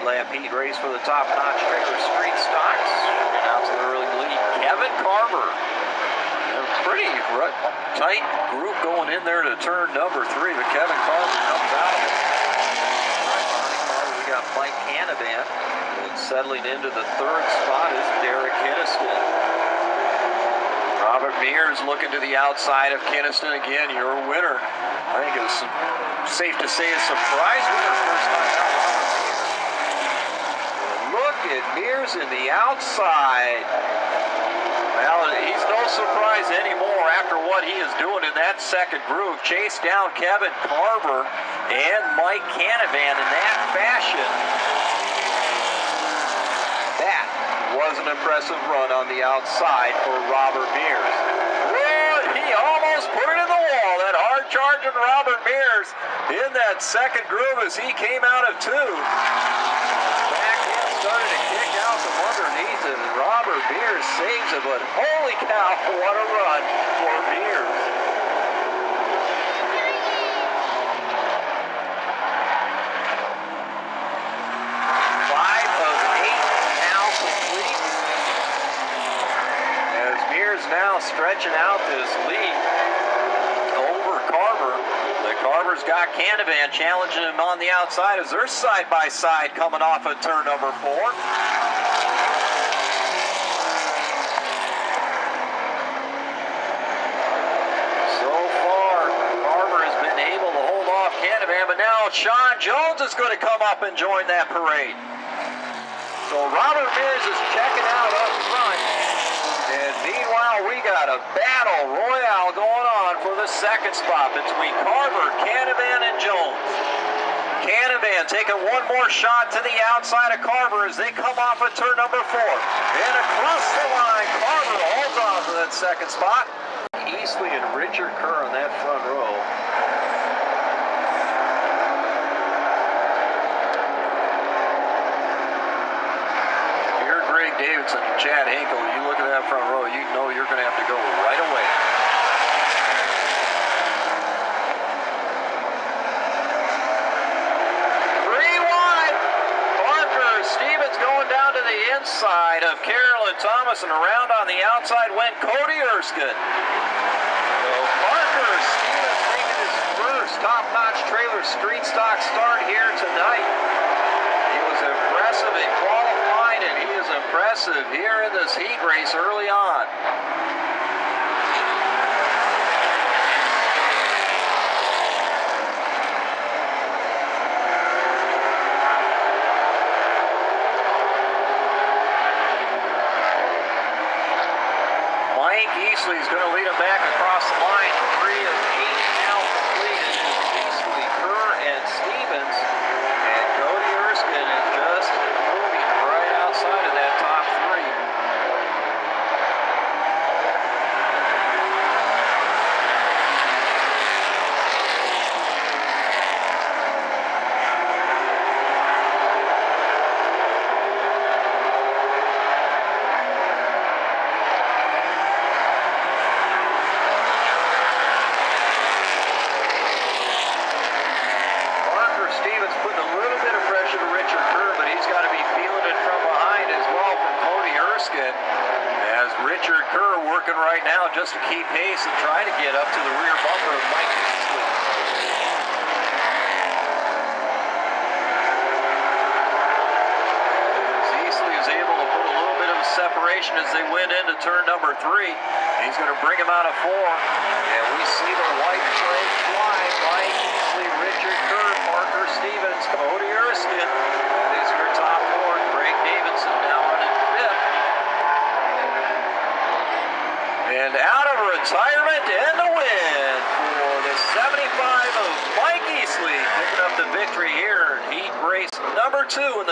8-lap heat race for the top-notch trailer street stocks. And out to the early lead, Kevin Carver. A pretty tight group going in there to turn number 3, but Kevin Carver comes out of it. Right behind Carver, we got Mike Canavan. And settling into the 3rd spot is Derek Kinniston. Robert Mears looking to the outside of Kinniston again, your winner. I think it's safe to say a surprise winner first time out. Look at Mears in the outside. Well, he's no surprise anymore after what he is doing in that second groove. Chased down Kevin Carver and Mike Canavan in that fashion. That was an impressive run on the outside for Robert Mears. He almost put it in the wall. That hard charging Robert Mears in that second groove as he came out of 2. Back end started to kick out from underneath it, and Robert Mears saves it, but holy cow, what a run for Mears. Now stretching out this lead over Carver. The Carver's got Canavan challenging him on the outside as they're side by side coming off of turn number 4. So far, Carver has been able to hold off Canavan, but now Sean Jones is going to come up and join that parade. So Robert Mears is checking out up front. And meanwhile, we got a battle royale going on for the second spot between Carver, Canavan, and Jones. Canavan taking one more shot to the outside of Carver as they come off of turn number 4. And across the line, Carver holds on to that second spot. Easley and Richard Kerr on that front row. Davidson and Chad Hinkle, you look at that front row, you know you're going to have to go right away. 3 wide. Parker Stevens going down to the inside of Carolyn Thomas, and around on the outside went Cody Erskine. So Parker Stevens making his first top-notch trailer street stock start here tonight. He was impressive in qualifying, and he is impressive here in this heat race early on. Mike Easley is going to lead him back across the line. 3 of 8 now completed. Easley, Kerr, and Stevens. And Cody Erskine is just moving right outside of that top 3. Richard Kerr working right now just to keep pace and try to get up to the rear bumper of Mike Easley. As Easley is able to put a little bit of a separation as they went into turn number 3. He's going to bring him out of 4. And we see the white flag fly. Mike Easley, Richard Kerr, Parker Stevens, Cody Erskine. That is your top 4. Greg Davidson now running 5th. And out of retirement and the win for the 75 of Mike Easley, picking up the victory here in heat race number 2 in the